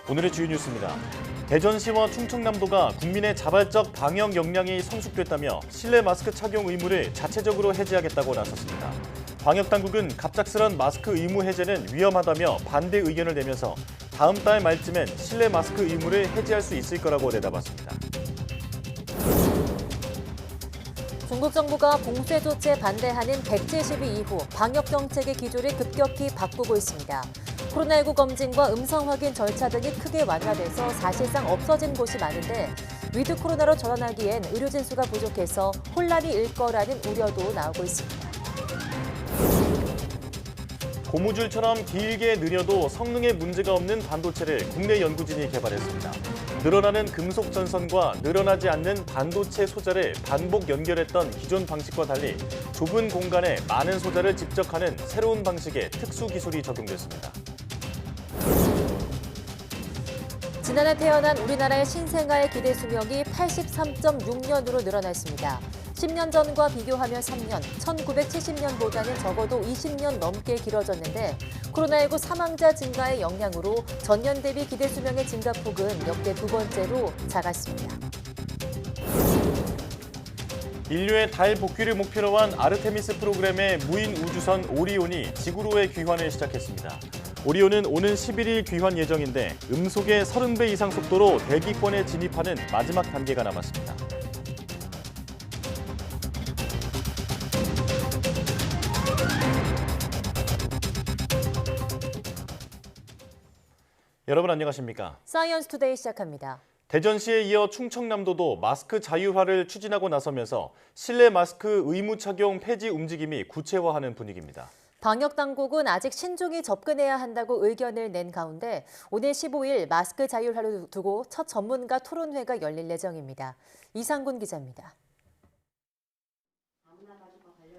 오늘의 주요 뉴스입니다. 대전시와 충청남도가 국민의 자발적 방역 역량이 성숙됐다며 실내 마스크 착용 의무를 자체적으로 해제하겠다고 나섰습니다. 방역당국은 갑작스런 마스크 의무 해제는 위험하다며 반대 의견을 내면서 다음 달 말쯤엔 실내 마스크 의무를 해제할 수 있을 거라고 내다봤습니다. 중국 정부가 봉쇄 조치에 반대하는 백제 시위 이후 방역 정책의 기조를 급격히 바꾸고 있습니다. 코로나19 검진과 음성 확인 절차 등이 크게 완화돼서 사실상 없어진 곳이 많은데 위드 코로나로 전환하기엔 의료진 수가 부족해서 혼란이 일 거라는 우려도 나오고 있습니다. 고무줄처럼 길게 느려도 성능에 문제가 없는 반도체를 국내 연구진이 개발했습니다. 늘어나는 금속 전선과 늘어나지 않는 반도체 소자를 반복 연결했던 기존 방식과 달리 좁은 공간에 많은 소자를 집적하는 새로운 방식의 특수 기술이 적용됐습니다. 지난해 태어난 우리나라의 신생아의 기대 수명이 83.6년으로 늘어났습니다. 10년 전과 비교하면 3년, 1970년보다는 적어도 20년 넘게 길어졌는데 코로나19 사망자 증가의 영향으로 전년 대비 기대 수명의 증가폭은 역대 두 번째로 작았습니다. 인류의 달 복귀를 목표로 한 아르테미스 프로그램의 무인 우주선 오리온이 지구로의 귀환을 시작했습니다. 오리온은 오는 11일 귀환 예정인데 음속의 30배 이상 속도로 대기권에 진입하는 마지막 단계가 남았습니다. 여러분 안녕하십니까? 사이언스 투데이 시작합니다. 대전시에 이어 충청남도도 마스크 자율화를 추진하고 나서면서 실내 마스크 의무 착용 폐지 움직임이 구체화하는 분위기입니다. 방역당국은 아직 신중히 접근해야 한다고 의견을 낸 가운데 오늘 15일 마스크 자율화를 두고 첫 전문가 토론회가 열릴 예정입니다. 이상군 기자입니다.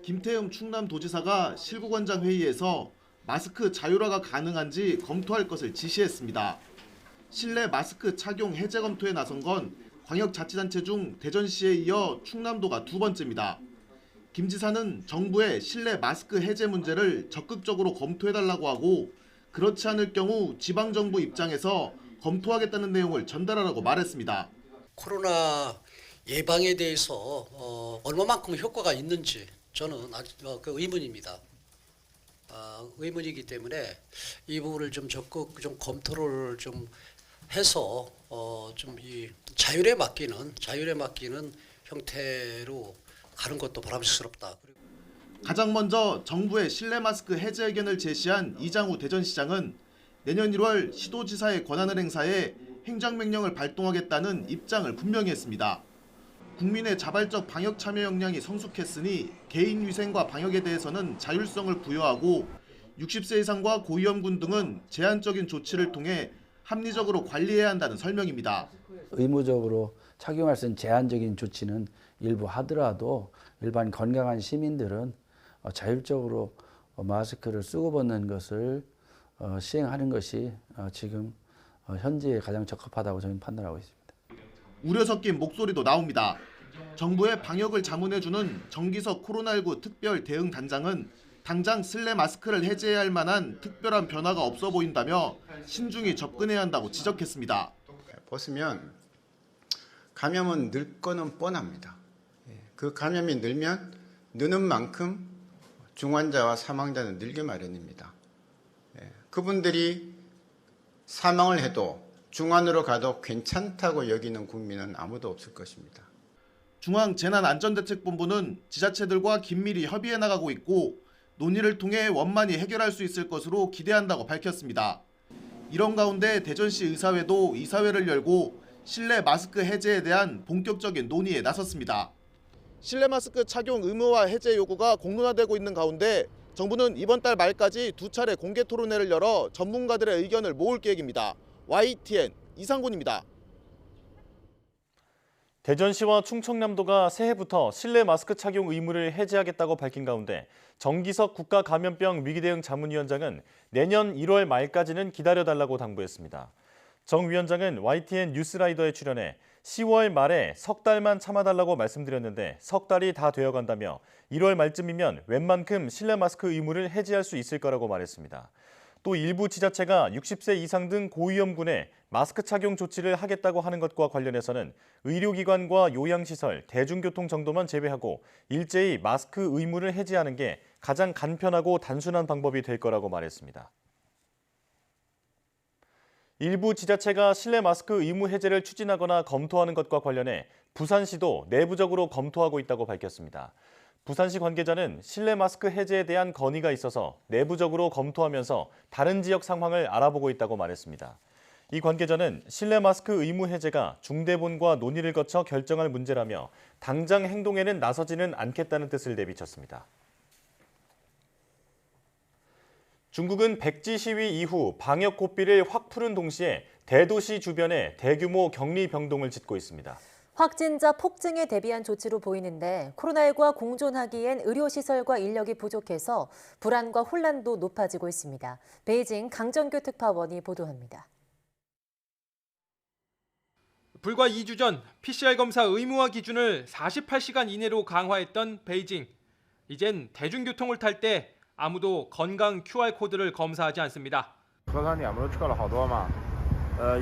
김태형 충남도지사가 실구관장 회의에서 마스크 자율화가 가능한지 검토할 것을 지시했습니다. 실내 마스크 착용 해제 검토에 나선 건 광역자치단체 중 대전시에 이어 충남도가 두 번째입니다. 김 지사는 정부의 실내 마스크 해제 문제를 적극적으로 검토해달라고 하고 그렇지 않을 경우 지방정부 입장에서 검토하겠다는 내용을 전달하라고 말했습니다. 코로나 예방에 대해서 얼마만큼 효과가 있는지 저는 아직 의문입니다. 의문이기 때문에 이 부분을 좀 적극 좀 검토를 좀 해서 좀 이 자율에 맡기는 형태로 가는 것도 바람직스럽다. 가장 먼저 정부의 실내 마스크 해제 의견을 제시한 이장우 대전시장은 내년 1월 시도지사의 권한을 행사해 행정명령을 발동하겠다는 입장을 분명히 했습니다. 국민의 자발적 방역 참여 역량이 성숙했으니 개인 위생과 방역에 대해서는 자율성을 부여하고 60세 이상과 고위험군 등은 제한적인 조치를 통해 합리적으로 관리해야 한다는 설명입니다. 의무적으로 착용할 수 있는 제한적인 조치는 일부 하더라도 일반 건강한 시민들은 자율적으로 마스크를 쓰고 벗는 것을 시행하는 것이 지금 현재에 가장 적합하다고 저는 판단하고 있습니다. 우려 섞인 목소리도 나옵니다. 정부의 방역을 자문해주는 정기석 코로나19 특별 대응 단장은 당장 실내 마스크를 해제해야 할 만한 특별한 변화가 없어 보인다며 신중히 접근해야 한다고 지적했습니다. 보시면 감염은 늘 거는 뻔합니다. 그 감염이 늘면 느는 만큼 중환자와 사망자는 늘게 마련입니다. 그분들이 사망을 해도 중환으로 가도 괜찮다고 여기는 국민은 아무도 없을 것입니다. 중앙재난안전대책본부는 지자체들과 긴밀히 협의해 나가고 있고 논의를 통해 원만히 해결할 수 있을 것으로 기대한다고 밝혔습니다. 이런 가운데 대전시 의사회도 이사회를 열고 실내 마스크 해제에 대한 본격적인 논의에 나섰습니다. 실내 마스크 착용 의무화 해제 요구가 공론화되고 있는 가운데 정부는 이번 달 말까지 두 차례 공개 토론회를 열어 전문가들의 의견을 모을 계획입니다. YTN 이상군입니다. 대전시와 충청남도가 새해부터 실내 마스크 착용 의무를 해제하겠다고 밝힌 가운데 정기석 국가감염병 위기대응 자문위원장은 내년 1월 말까지는 기다려달라고 당부했습니다. 정 위원장은 YTN 뉴스라이더에 출연해 10월 말에 석 달만 참아달라고 말씀드렸는데 석 달이 다 되어간다며 1월 말쯤이면 웬만큼 실내 마스크 의무를 해제할 수 있을 거라고 말했습니다. 또 일부 지자체가 60세 이상 등 고위험군에 마스크 착용 조치를 하겠다고 하는 것과 관련해서는 의료기관과 요양시설, 대중교통 정도만 제외하고 일제히 마스크 의무를 해제하는 게 가장 간편하고 단순한 방법이 될 거라고 말했습니다. 일부 지자체가 실내 마스크 의무 해제를 추진하거나 검토하는 것과 관련해 부산시도 내부적으로 검토하고 있다고 밝혔습니다. 부산시 관계자는 실내 마스크 해제에 대한 건의가 있어서 내부적으로 검토하면서 다른 지역 상황을 알아보고 있다고 말했습니다. 이 관계자는 실내 마스크 의무 해제가 중대본과 논의를 거쳐 결정할 문제라며 당장 행동에는 나서지는 않겠다는 뜻을 내비쳤습니다. 중국은 백지 시위 이후 방역 고삐를 확 푸는 동시에 대도시 주변에 대규모 격리 병동을 짓고 있습니다. 확진자 폭증에 대비한 조치로 보이는데 코로나19와 공존하기엔 의료시설과 인력이 부족해서 불안과 혼란도 높아지고 있습니다. 베이징 강정규 특파원이 보도합니다. 불과 2주 전 PCR 검사 의무화 기준을 48시간 이내로 강화했던 베이징. 이젠 대중교통을 탈 때 아무도 건강 QR코드를 검사하지 않습니다. 核酸点不是撤了好多吗？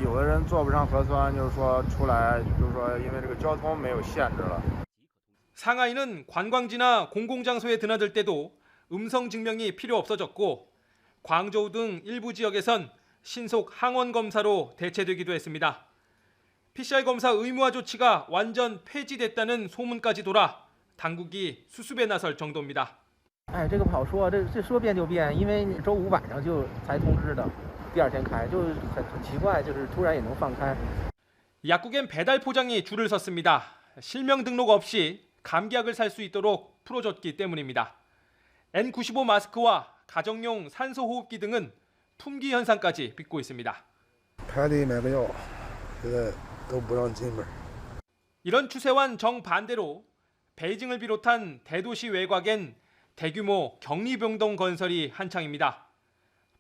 有的人做不上核酸，就是说出来，就是说因为这个交通没有限制了。 상하이는 관광지나 공공장소에 드나들 때도 음성 증명이 필요 없어졌고 광저우 등 일부 지역에선 신속 항원 검사로 대체되기도 했습니다. PCR 검사 의무화 조치가 완전 폐지됐다는 소문까지 돌아 당국이 수습에 나설 정도입니다. 哎，这个不好说，这说变就变，因为周五晚上就才通知的，第二天开，就很奇怪，就是突然也能放开。 약국엔 배달 포장이 줄을 섰습니다. 실명 등록 없이 감기약을 살 수 있도록 풀어줬기 때문입니다. N95 마스크와 가정용 산소호흡기 등은 품귀 현상까지 빚고 있습니다. 排队买个药，现在都不让进门。 이런 추세와는 정반대로 베이징을 비롯한 대도시 외곽엔 대규모 격리병동 건설이 한창입니다.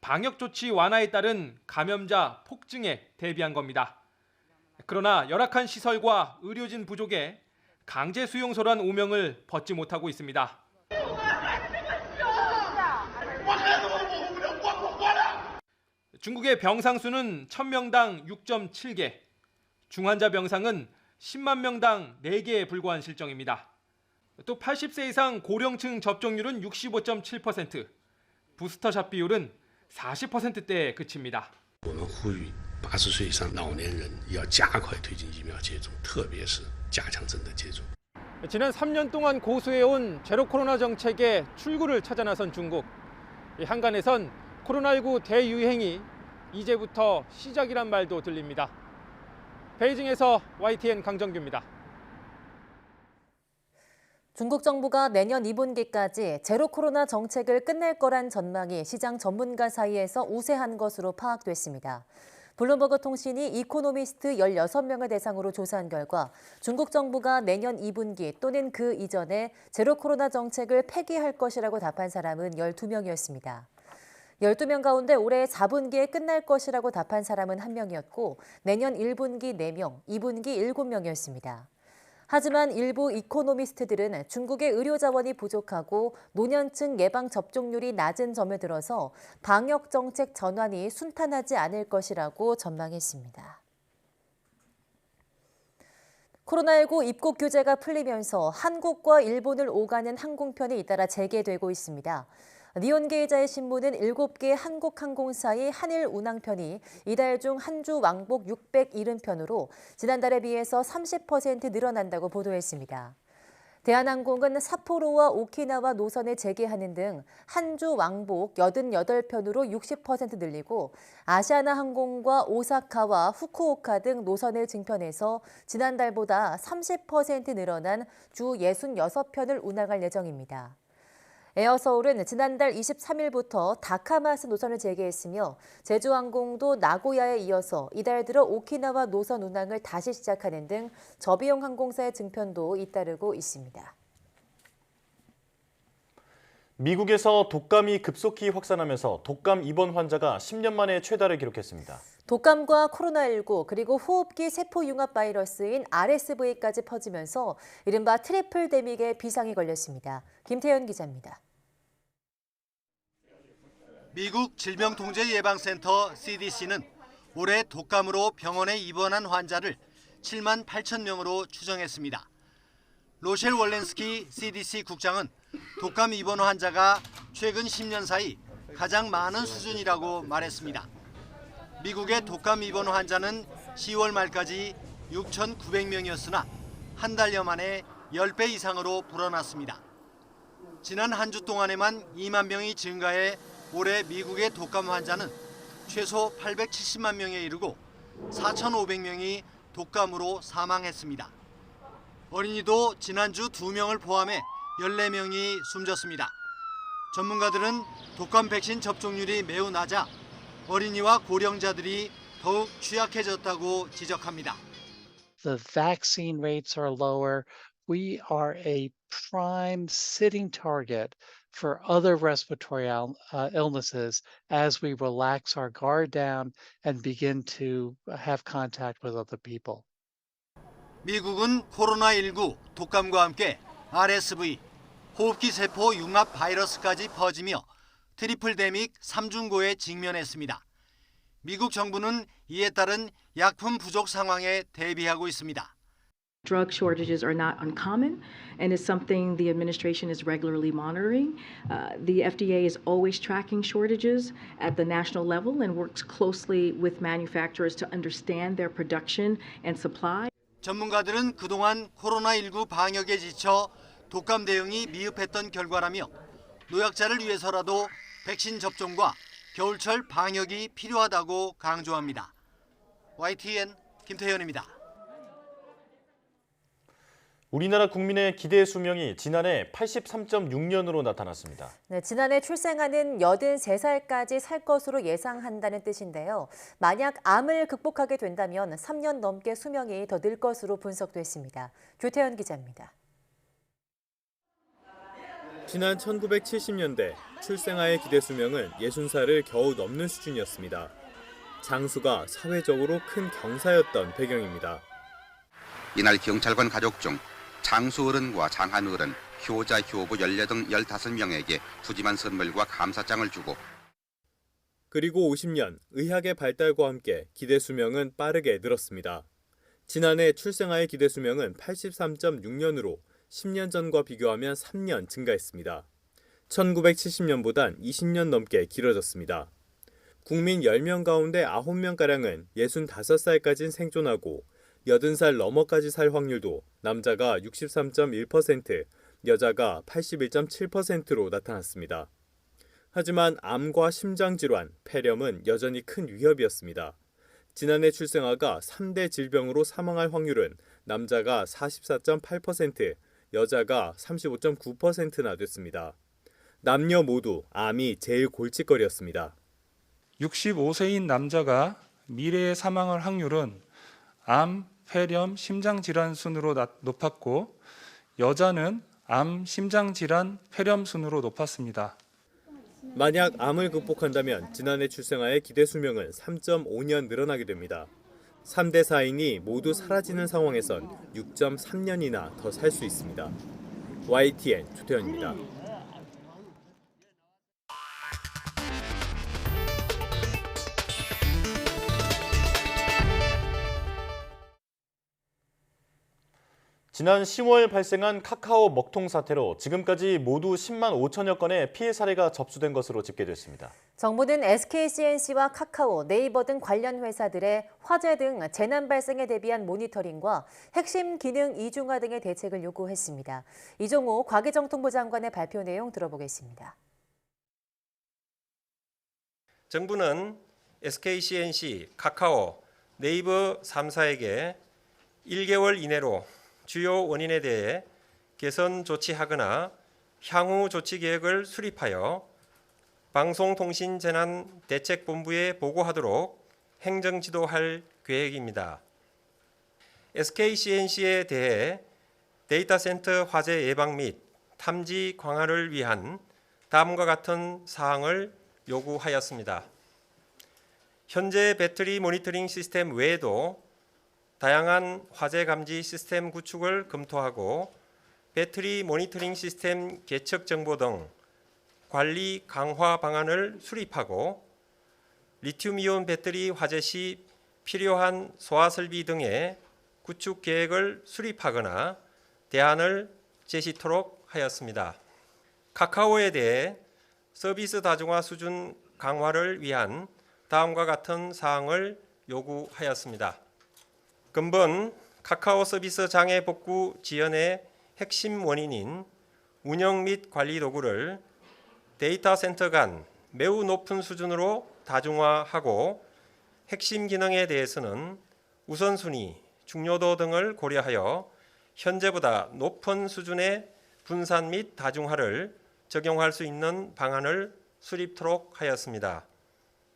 방역 조치 완화에 따른 감염자 폭증에 대비한 겁니다. 그러나 열악한 시설과 의료진 부족에 강제 수용소란 오명을 벗지 못하고 있습니다. 중국의 병상 수는 1000명당 6.7개, 중환자 병상은 10만 명당 4개에 불과한 실정입니다. 또 80세 이상 고령층 접종률은 65.7%, 부스터샷 비율은 40%대에 그칩니다. 我们呼吁80岁以上老年人要加快推进疫苗接种，特别是加强针的接种。 지난 3년 동안 고수해온 제로 코로나 정책의 출구를 찾아 나선 중국. 한간에선 코로나19 대유행이 이제부터 시작이란 말도 들립니다. 베이징에서 YTN 강정규입니다. 중국 정부가 내년 2분기까지 제로 코로나 정책을 끝낼 거란 전망이 시장 전문가 사이에서 우세한 것으로 파악됐습니다. 블룸버그 통신이 이코노미스트 16명을 대상으로 조사한 결과 중국 정부가 내년 2분기 또는 그 이전에 제로 코로나 정책을 폐기할 것이라고 답한 사람은 12명이었습니다. 12명 가운데 올해 4분기에 끝날 것이라고 답한 사람은 1명이었고 내년 1분기 4명, 2분기 7명이었습니다. 하지만 일부 이코노미스트들은 중국의 의료 자원이 부족하고 노년층 예방 접종률이 낮은 점을 들어서 방역 정책 전환이 순탄하지 않을 것이라고 전망했습니다. 코로나19 입국 규제가 풀리면서 한국과 일본을 오가는 항공편이 잇따라 재개되고 있습니다. 니혼게이자의 신문은 7개 한국 항공사의 한일 운항편이 이달 중 한 주 왕복 670편으로 지난달에 비해서 30% 늘어난다고 보도했습니다. 대한항공은 삿포로와 오키나와 노선을 재개하는 등 한 주 왕복 88편으로 60% 늘리고 아시아나항공과 오사카와 후쿠오카 등 노선을 증편해서 지난달보다 30% 늘어난 주 66편을 운항할 예정입니다. 에어서울은 지난달 23일부터 다카마스 노선을 재개했으며 제주항공도 나고야에 이어서 이달 들어 오키나와 노선 운항을 다시 시작하는 등 저비용 항공사의 증편도 잇따르고 있습니다. 미국에서 독감이 급속히 확산하면서 독감 입원 환자가 10년 만에 최다를 기록했습니다. 독감과 코로나19 그리고 호흡기 세포융합 바이러스인 RSV까지 퍼지면서 이른바 트리플 데믹의 비상이 걸렸습니다. 김태현 기자입니다. 미국 질병통제예방센터 CDC는 올해 독감으로 병원에 입원한 환자를 7만 8천 명으로 추정했습니다. 로셸 월렌스키 CDC 국장은 독감 입원 환자가 최근 10년 사이 가장 많은 수준이라고 말했습니다. 미국의 독감 입원 환자는 10월 말까지 6,900명이었으나 한 달여 만에 10배 이상으로 불어났습니다. 지난 한 주 동안에만 2만 명이 증가해 올해 미국의 독감 환자는 최소 870만 명에 이르고 4,500명이 독감으로 사망했습니다. 어린이도 지난주 2명을 포함해 14명이 숨졌습니다. 전문가들은 독감 백신 접종률이 매우 낮아 어린이와 고령자들이 더욱 취약해졌다고 지적합니다. The vaccine rates are lower. We are a prime sitting target for other respiratory illnesses as we relax our guard down and begin to have contact with other people. 미국은 코로나19 독감과 함께 RSV, 호흡기 세포 융합 바이러스까지 퍼지며 트리플데믹 3중고에 직면했습니다. 미국 정부는 이에 따른 약품 부족 상황에 대비하고 있습니다. Drug shortages are not uncommon and is something the administration is regularly monitoring. The FDA is always tracking shortages at the national level and works closely with manufacturers to understand their production and supply. 전문가들은 그동안 코로나19 방역에 지쳐 독감 대응이 미흡했던 결과라며 노약자를 위해서라도 백신 접종과 겨울철 방역이 필요하다고 강조합니다. YTN 김태현입니다. 우리나라 국민의 기대 수명이 지난해 83.6년으로 나타났습니다. 네, 지난해 출생하는 83살까지 살 것으로 예상한다는 뜻인데요. 만약 암을 극복하게 된다면 3년 넘게 수명이 더 늘 것으로 분석됐습니다. 조태현 기자입니다. 지난 1970년대 출생아의 기대 수명은 60살을 겨우 넘는 수준이었습니다. 장수가 사회적으로 큰 경사였던 배경입니다. 이날 경찰관 가족 중 장수 어른과 장한 어른, 효자, 효부 14 등 15명에게 푸짐한 선물과 감사장을 주고 그리고 50년 의학의 발달과 함께 기대 수명은 빠르게 늘었습니다. 지난해 출생아의 기대 수명은 83.6년으로 10년 전과 비교하면 3년 증가했습니다. 1970년보단 20년 넘게 길어졌습니다. 국민 10명 가운데 9명가량은 65살까지는 생존하고 80살 넘어까지 살 확률도 남자가 63.1%, 여자가 81.7%로 나타났습니다. 하지만 암과 심장질환, 폐렴은 여전히 큰 위협이었습니다. 지난해 출생아가 3대 질병으로 사망할 확률은 남자가 44.8%, 여자가 35.9%나 됐습니다. 남녀 모두 암이 제일 골칫거리였습니다. 65세인 남자가 미래에 사망할 확률은 암, 폐렴, 심장질환 순으로 높았고 여자는 암, 심장질환, 폐렴 순으로 높았습니다. 만약 암을 극복한다면 지난해 출생아의 기대 수명은 3.5년 늘어나게 됩니다. 3대 사인이 모두 사라지는 상황에선 6.3년이나 더 살 수 있습니다. YTN 조태현입니다. 지난 10월 발생한 카카오 먹통 사태로 지금까지 모두 10만 5천여 건의 피해 사례가 접수된 것으로 집계됐습니다. 정부는 SKCNC와 카카오, 네이버 등 관련 회사들의 화재 등 재난 발생에 대비한 모니터링과 핵심 기능 이중화 등의 대책을 요구했습니다. 이종호 과기정통부 장관의 발표 내용 들어보겠습니다. 정부는 SKCNC, 카카오, 네이버 3사에게 1개월 이내로 주요 원인에 대해 개선 조치하거나 향후 조치 계획을 수립하여 방송통신재난대책본부에 보고하도록 행정지도할 계획입니다. SKCNC에 대해 데이터 센터 화재 예방 및 탐지 강화를 위한 다음과 같은 사항을 요구하였습니다. 현재 배터리 모니터링 시스템 외에도 다양한 화재 감지 시스템 구축을 검토하고 배터리 모니터링 시스템 개척 정보 등 관리 강화 방안을 수립하고 리튬이온 배터리 화재 시 필요한 소화 설비 등의 구축 계획을 수립하거나 대안을 제시토록 하였습니다. 카카오에 대해 서비스 다중화 수준 강화를 위한 다음과 같은 사항을 요구하였습니다. 근본 카카오 서비스 장애 복구 지연의 핵심 원인인 운영 및 관리 도구를 데이터 센터 간 매우 높은 수준으로 다중화하고 핵심 기능에 대해서는 우선순위, 중요도 등을 고려하여 현재보다 높은 수준의 분산 및 다중화를 적용할 수 있는 방안을 수립토록 하였습니다.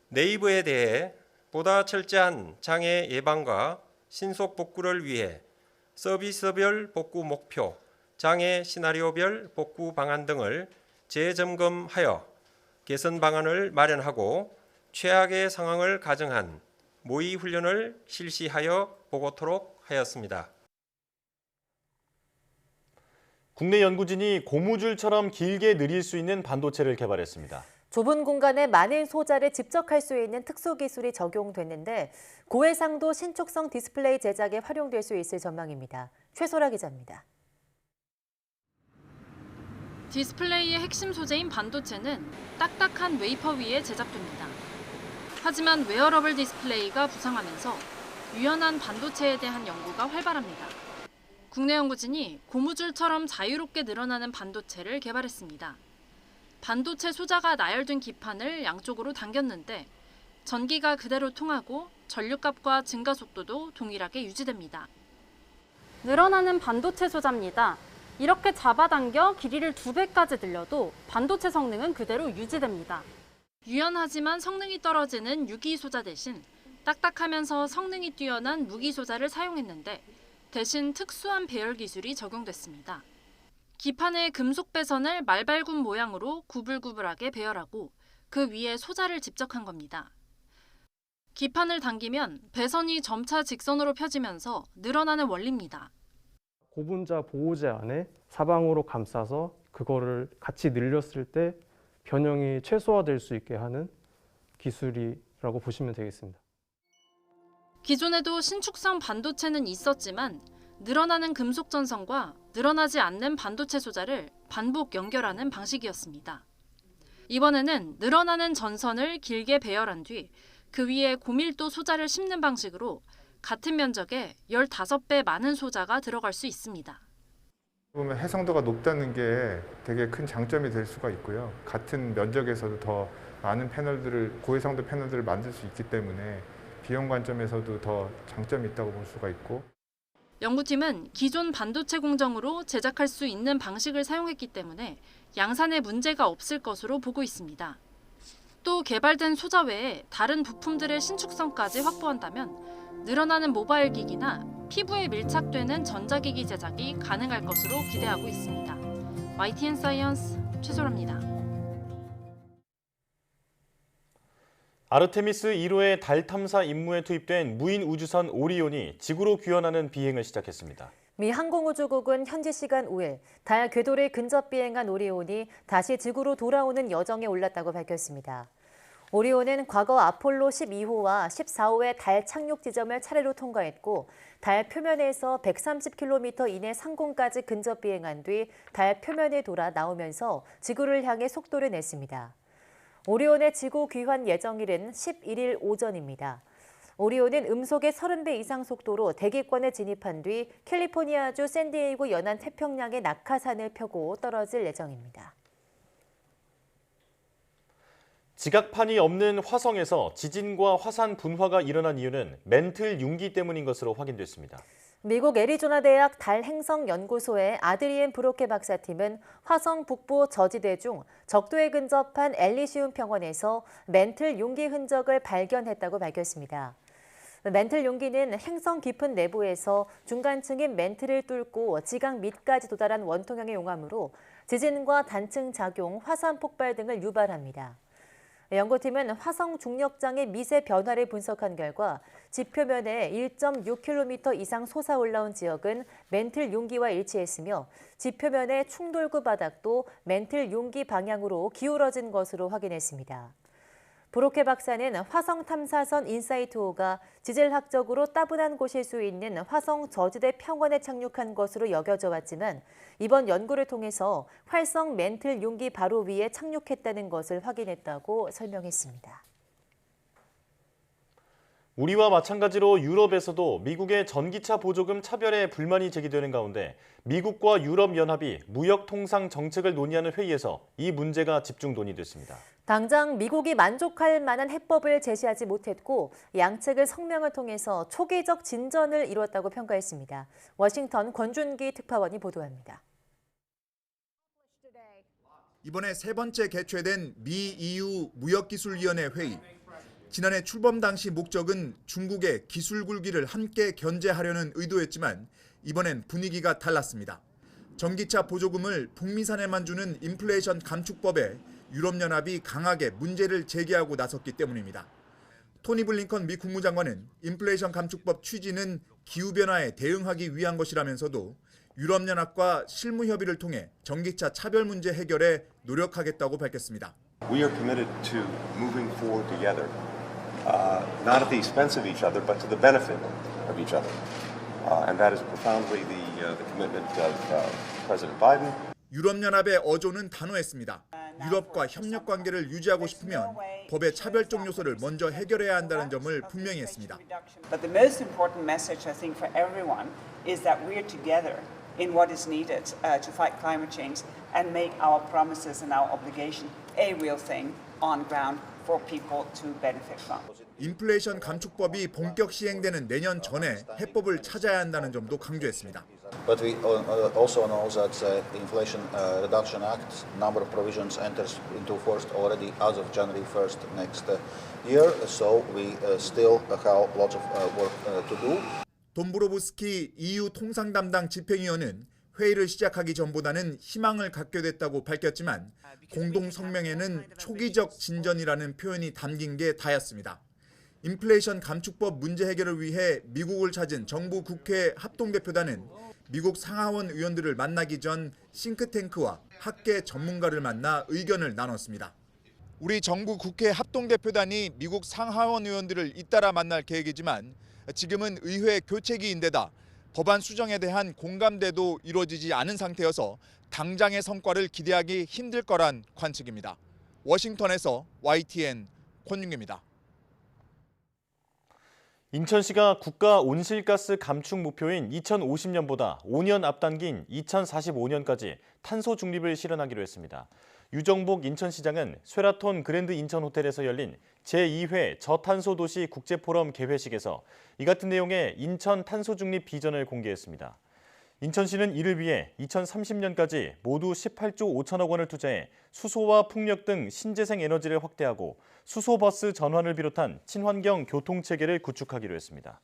네이버에 대해 보다 철저한 장애 예방과 신속 복구를 위해 서비스별 복구 목표, 장애 시나리오별 복구 방안 등을 재점검하여 개선 방안을 마련하고 최악의 상황을 가정한 모의 훈련을 실시하여 보고토록 하였습니다. 국내 연구진이 고무줄처럼 길게 느릴 수 있는 반도체를 개발했습니다. 좁은 공간에 많은 소자를 집적할 수 있는 특수기술이 적용됐는데 고해상도 신축성 디스플레이 제작에 활용될 수 있을 전망입니다. 최소라 기자입니다. 디스플레이의 핵심 소재인 반도체는 딱딱한 웨이퍼 위에 제작됩니다. 하지만 웨어러블 디스플레이가 부상하면서 유연한 반도체에 대한 연구가 활발합니다. 국내 연구진이 고무줄처럼 자유롭게 늘어나는 반도체를 개발했습니다. 반도체 소자가 나열된 기판을 양쪽으로 당겼는데 전기가 그대로 통하고 전류값과 증가 속도도 동일하게 유지됩니다. 늘어나는 반도체 소자입니다. 이렇게 잡아당겨 길이를 2배까지 늘려도 반도체 성능은 그대로 유지됩니다. 유연하지만 성능이 떨어지는 유기 소자 대신 딱딱하면서 성능이 뛰어난 무기 소자를 사용했는데 대신 특수한 배열 기술이 적용됐습니다. 기판의 금속 배선을 말발굽 모양으로 구불구불하게 배열하고 그 위에 소자를 집적한 겁니다. 기판을 당기면 배선이 점차 직선으로 펴지면서 늘어나는 원리입니다. 고분자 보호제 안에 사방으로 감싸서 그거를 같이 늘렸을 때 변형이 최소화될 수 있게 하는 기술이라고 보시면 되겠습니다. 기존에도 신축성 반도체는 있었지만 늘어나는 금속 전선과 늘어나지 않는 반도체 소자를 반복 연결하는 방식이었습니다. 이번에는 늘어나는 전선을 길게 배열한 뒤 그 위에 고밀도 소자를 심는 방식으로 같은 면적에 15배 많은 소자가 들어갈 수 있습니다. 보면 해상도가 높다는 게 되게 큰 장점이 될 수가 있고요. 같은 면적에서도 더 많은 패널들을, 고해상도 패널들을 만들 수 있기 때문에 비용 관점에서도 더 장점이 있다고 볼 수가 있고. 연구팀은 기존 반도체 공정으로 제작할 수 있는 방식을 사용했기 때문에 양산에 문제가 없을 것으로 보고 있습니다. 또 개발된 소자 외에 다른 부품들의 신축성까지 확보한다면 늘어나는 모바일 기기나 피부에 밀착되는 전자기기 제작이 가능할 것으로 기대하고 있습니다. YTN 사이언스 최소라입니다. 아르테미스 1호의 달 탐사 임무에 투입된 무인 우주선 오리온이 지구로 귀환하는 비행을 시작했습니다. 미 항공우주국은 현지 시간 5일 달 궤도를 근접 비행한 오리온이 다시 지구로 돌아오는 여정에 올랐다고 밝혔습니다. 오리온은 과거 아폴로 12호와 14호의 달 착륙 지점을 차례로 통과했고 달 표면에서 130km 이내 상공까지 근접 비행한 뒤 달 표면에 돌아 나오면서 지구를 향해 속도를 냈습니다. 오리온의 지구 귀환 예정일은 11일 오전입니다. 오리온은 음속의 30배 이상 속도로 대기권에 진입한 뒤 캘리포니아주 샌디에이고 연안 태평양의 낙하산을 펴고 떨어질 예정입니다. 지각판이 없는 화성에서 지진과 화산 분화가 일어난 이유는 멘틀 융기 때문인 것으로 확인됐습니다. 미국 애리조나 대학 달 행성 연구소의 아드리엔 브로케 박사팀은 화성 북부 저지대 중 적도에 근접한 엘리시움 평원에서 멘틀 융기 흔적을 발견했다고 밝혔습니다. 멘틀 융기는 행성 깊은 내부에서 중간층인 멘틀을 뚫고 지각 밑까지 도달한 원통형의 용암으로 지진과 단층 작용, 화산 폭발 등을 유발합니다. 연구팀은 화성 중력장의 미세 변화를 분석한 결과 지표면에 1.6km 이상 솟아 올라온 지역은 멘틀 융기와 일치했으며 지표면의 충돌구 바닥도 멘틀 융기 방향으로 기울어진 것으로 확인했습니다. 브로케 박사는 화성 탐사선 인사이트5가 지질학적으로 따분한 곳일 수 있는 화성 저지대 평원에 착륙한 것으로 여겨져 왔지만 이번 연구를 통해서 활성 멘틀 융기 바로 위에 착륙했다는 것을 확인했다고 설명했습니다. 우리와 마찬가지로 유럽에서도 미국의 전기차 보조금 차별에 불만이 제기되는 가운데 미국과 유럽연합이 무역 통상 정책을 논의하는 회의에서 이 문제가 집중 논의됐습니다. 당장 미국이 만족할 만한 해법을 제시하지 못했고 양측을 성명을 통해서 초기적 진전을 이루었다고 평가했습니다. 워싱턴 권준기 특파원이 보도합니다. 이번에 세 번째 개최된 미-EU 무역기술위원회 회의. 지난해 출범 당시 목적은 중국의 기술 굴기를 함께 견제하려는 의도였지만 이번엔 분위기가 달랐습니다. 전기차 보조금을 북미산에만 주는 인플레이션 감축법에 유럽연합이 강하게 문제를 제기하고 나섰기 때문입니다. 토니 블링컨 미 국무장관은 인플레이션 감축법 취지는 기후변화에 대응하기 위한 것이라면서도 유럽연합과 실무 협의를 통해 전기차 차별 문제 해결에 노력하겠다고 밝혔습니다. We are committed to moving forward together, not at the expense of each other, but to the benefit of each other. And that is profoundly the commitment of President Biden. 유럽연합의 어조는 단호했습니다. 유럽과 협력 관계를 유지하고 싶으면 법의 차별적 요소를 먼저 해결해야 한다는 점을 분명히 했습니다. But the most important message, I think, for everyone is that we are together in what is needed to fight climate change and make our promises and our obligation a real thing on ground for people to benefit from. 인플레이션 감축법이 본격 시행되는 내년 전에 해법을 찾아야 한다는 점도 강조했습니다. But we also know that the Inflation Reduction Act number of provisions enters into force already as of January 1st next year. So we still have lots of work to do. 돈브로브스키 EU 통상 담당 집행위원은 회의를 시작하기 전보다는 희망을 갖게 됐다고 밝혔지만 공동 성명에는 초기적 진전이라는 표현이 담긴 게 다였습니다. 인플레이션 감축법 문제 해결을 위해 미국을 찾은 정부 국회 합동대표단은 미국 상하원 의원들을 만나기 전 싱크탱크와 학계 전문가를 만나 의견을 나눴습니다. 우리 정부 국회 합동대표단이 미국 상하원 의원들을 잇따라 만날 계획이지만 지금은 의회 교체기인데다 법안 수정에 대한 공감대도 이루어지지 않은 상태여서 당장의 성과를 기대하기 힘들 거란 관측입니다. 워싱턴에서 YTN 권윤기입니다. 인천시가 국가 온실가스 감축 목표인 2050년보다 5년 앞당긴 2045년까지 탄소 중립을 실현하기로 했습니다. 유정복 인천시장은 쉐라톤 그랜드 인천호텔에서 열린 제2회 저탄소 도시 국제포럼 개회식에서 이 같은 내용의 인천 탄소 중립 비전을 공개했습니다. 인천시는 이를 위해 2030년까지 모두 18조 5천억 원을 투자해 수소와 풍력 등 신재생 에너지를 확대하고 수소버스 전환을 비롯한 친환경 교통체계를 구축하기로 했습니다.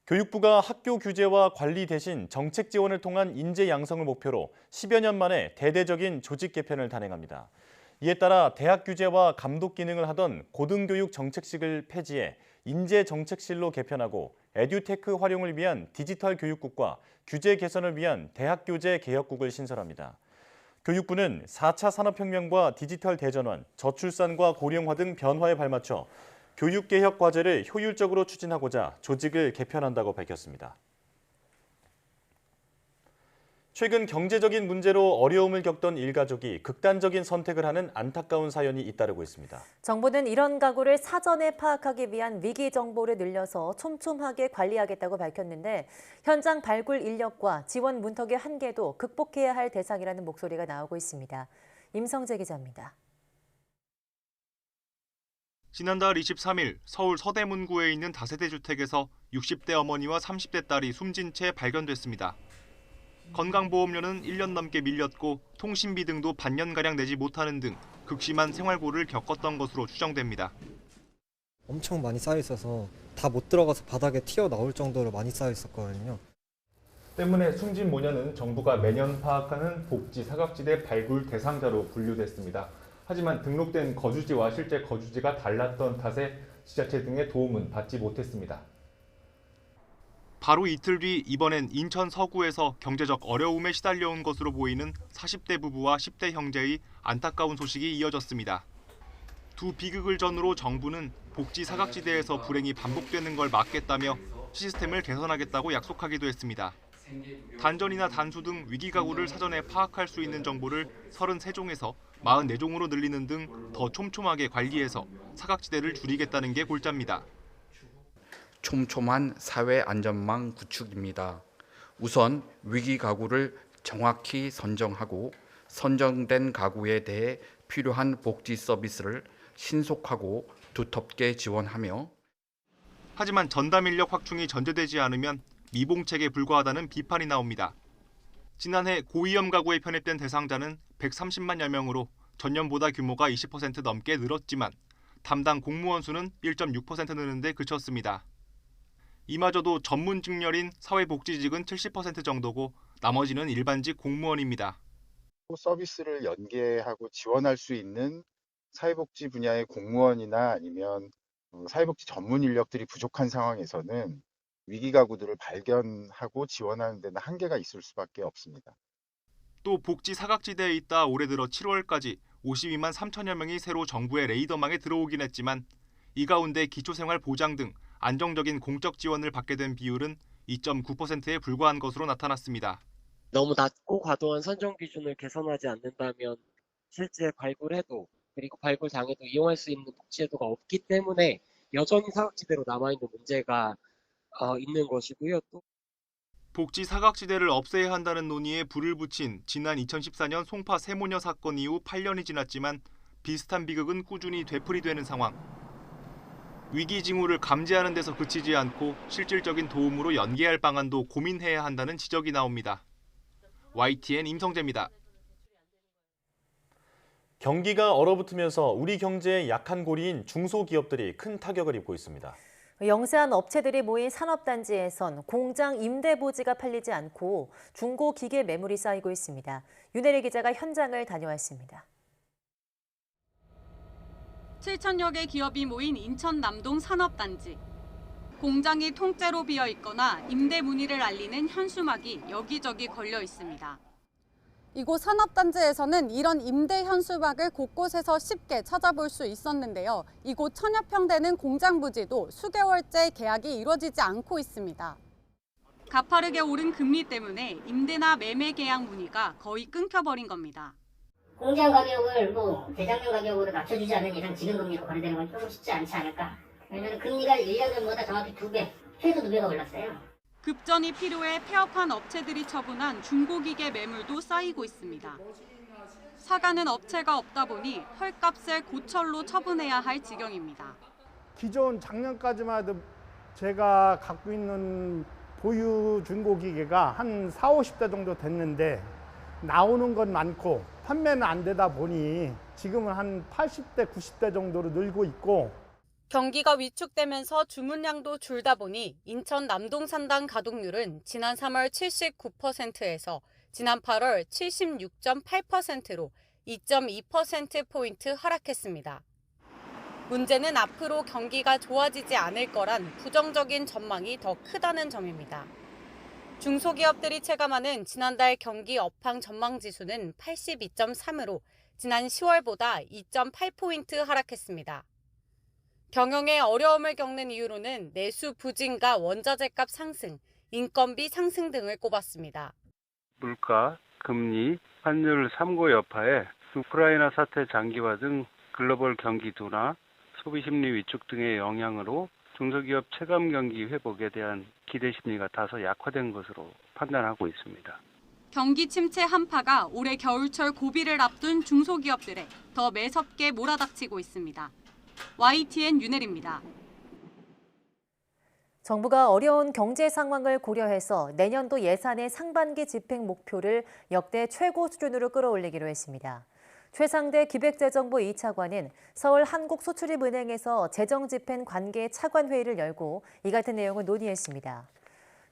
교육부가 학교 규제와 관리 대신 정책 지원을 통한 인재 양성을 목표로 10여 년 만에 대대적인 조직 개편을 단행합니다. 이에 따라 대학 규제와 감독 기능을 하던 고등교육 정책실을 폐지해 인재정책실로 개편하고 에듀테크 활용을 위한 디지털 교육국과 규제 개선을 위한 대학교재 개혁국을 신설합니다. 교육부는 4차 산업혁명과 디지털 대전환, 저출산과 고령화 등 변화에 발맞춰 교육개혁 과제를 효율적으로 추진하고자 조직을 개편한다고 밝혔습니다. 최근 경제적인 문제로 어려움을 겪던 일가족이 극단적인 선택을 하는 안타까운 사연이 잇따르고 있습니다. 정부는 이런 가구를 사전에 파악하기 위한 위기 정보를 늘려서 촘촘하게 관리하겠다고 밝혔는데 현장 발굴 인력과 지원 문턱의 한계도 극복해야 할 대상이라는 목소리가 나오고 있습니다. 임성재 기자입니다. 지난달 23일 서울 서대문구에 있는 다세대 주택에서 60대 어머니와 30대 딸이 숨진 채 발견됐습니다. 건강보험료는 1년 넘게 밀렸고 통신비 등도 반년가량 내지 못하는 등 극심한 생활고를 겪었던 것으로 추정됩니다. 엄청 많이 쌓여 있어서 다 못 들어가서 바닥에 튀어나올 정도로 많이 쌓여 있었거든요. 때문에 숨진 모녀는 정부가 매년 파악하는 복지 사각지대 발굴 대상자로 분류됐습니다. 하지만 등록된 거주지와 실제 거주지가 달랐던 탓에 지자체 등의 도움은 받지 못했습니다. 바로 이틀 뒤 이번엔 인천 서구에서 경제적 어려움에 시달려온 것으로 보이는 40대 부부와 10대 형제의 안타까운 소식이 이어졌습니다. 두 비극을 전후로 정부는 복지 사각지대에서 불행이 반복되는 걸 막겠다며 시스템을 개선하겠다고 약속하기도 했습니다. 단전이나 단수 등 위기 가구를 사전에 파악할 수 있는 정보를 33종에서 44종으로 늘리는 등 더 촘촘하게 관리해서 사각지대를 줄이겠다는 게 골자입니다. 촘촘한 사회 안전망 구축입니다. 우선 위기 가구를 정확히 선정하고 선정된 가구에 대해 필요한 복지 서비스를 신속하고 두텁게 지원하며 하지만 전담 인력 확충이 전제되지 않으면 미봉책에 불과하다는 비판이 나옵니다. 지난해 고위험 가구에 편입된 대상자는 130만여 명으로 전년보다 규모가 20% 넘게 늘었지만 담당 공무원 수는 1.6% 느는 데 그쳤습니다. 이마저도 전문 직렬인 사회복지직은 70% 정도고 나머지는 일반직 공무원입니다. 서비스를 연계하고 지원할 수 있는 사회복지 분야의 공무원이나 아니면 사회복지 전문 인력들이 부족한 상황에서는 위기 가구들을 발견하고 지원하는 데는 한계가 있을 수밖에 없습니다. 또 복지 사각지대에 있다 올해 들어 7월까지 52만 3천여 명이 새로 정부의 레이더망에 들어오긴 했지만 이 가운데 기초생활보장 등 안정적인 공적 지원을 받게 된 비율은 2.9%에 불과한 것으로 나타났습니다. 너무 낮고 과도한 선정 기준을 개선하지 않는다면 실제 발굴해도 그리고 발굴당해도 이용할 수 있는 복지제도가 없기 때문에 여전히 사각지대로 남아있는 문제가 있는 것이고요. 또 복지 사각지대를 없애야 한다는 논의에 불을 붙인 지난 2014년 송파 세모녀 사건 이후 8년이 지났지만 비슷한 비극은 꾸준히 되풀이되는 상황. 위기 징후를 감지하는 데서 그치지 않고 실질적인 도움으로 연계할 방안도 고민해야 한다는 지적이 나옵니다. YTN 임성재입니다. 경기가 얼어붙으면서 우리 경제의 약한 고리인 중소기업들이 큰 타격을 입고 있습니다. 영세한 업체들이 모인 산업단지에선 공장 임대 부지가 팔리지 않고 중고기계 매물이 쌓이고 있습니다. 윤혜리 기자가 현장을 다녀왔습니다. 7천여 개 기업이 모인 인천 남동 산업단지. 공장이 통째로 비어 있거나 임대 문의를 알리는 현수막이 여기저기 걸려 있습니다. 이곳 산업단지에서는 이런 임대 현수막을 곳곳에서 쉽게 찾아볼 수 있었는데요. 이곳 1000여 평 되는 공장 부지도 수개월째 계약이 이루어지지 않고 있습니다. 가파르게 오른 금리 때문에 임대나 매매 계약 문의가 거의 끊겨버린 겁니다. 공장 가격을 재작년 가격으로 낮춰주지 않는 이상 지금 금리로 거래되는 건 조금 쉽지 않지 않을까. 왜냐하면 금리가 1년 전보다 정확히 2배, 최소 2배가 올랐어요. 급전이 필요해 폐업한 업체들이 처분한 중고기계 매물도 쌓이고 있습니다. 사가는 업체가 없다 보니 헐값을 고철로 처분해야 할 지경입니다. 기존 작년까지만 해도 제가 갖고 있는 보유 중고기계가 한 40, 50대 정도 됐는데 나오는 건 많고 판매는 안 되다 보니 지금은 한 80대, 90대 정도로 늘고 있고 경기가 위축되면서 주문량도 줄다 보니 인천 남동산당 가동률은 지난 3월 79%에서 지난 8월 76.8%로 2.2%포인트 하락했습니다. 문제는 앞으로 경기가 좋아지지 않을 거란 부정적인 전망이 더 크다는 점입니다. 중소기업들이 체감하는 지난달 경기 업황 전망 지수는 82.3으로 지난 10월보다 2.8포인트 하락했습니다. 경영에 어려움을 겪는 이유로는 내수 부진과 원자재값 상승, 인건비 상승 등을 꼽았습니다. 물가, 금리, 환율 3고 여파에 우크라이나 사태 장기화 등 글로벌 경기 둔화, 소비 심리 위축 등의 영향으로 중소기업 체감 경기 회복에 대한 기대 심리가 다소 약화된 것으로 판단하고 있습니다. 경기 침체 한파가 올해 겨울철 고비를 앞둔 중소기업들에 더 매섭게 몰아닥치고 있습니다. YTN 윤혜리입니다. 정부가 어려운 경제 상황을 고려해서 내년도 예산의 상반기 집행 목표를 역대 최고 수준으로 끌어올리기로 했습니다. 최상대 기획재정부 2차관은 서울 한국소출입은행에서 재정집행 관계 차관 회의를 열고 이 같은 내용을 논의했습니다.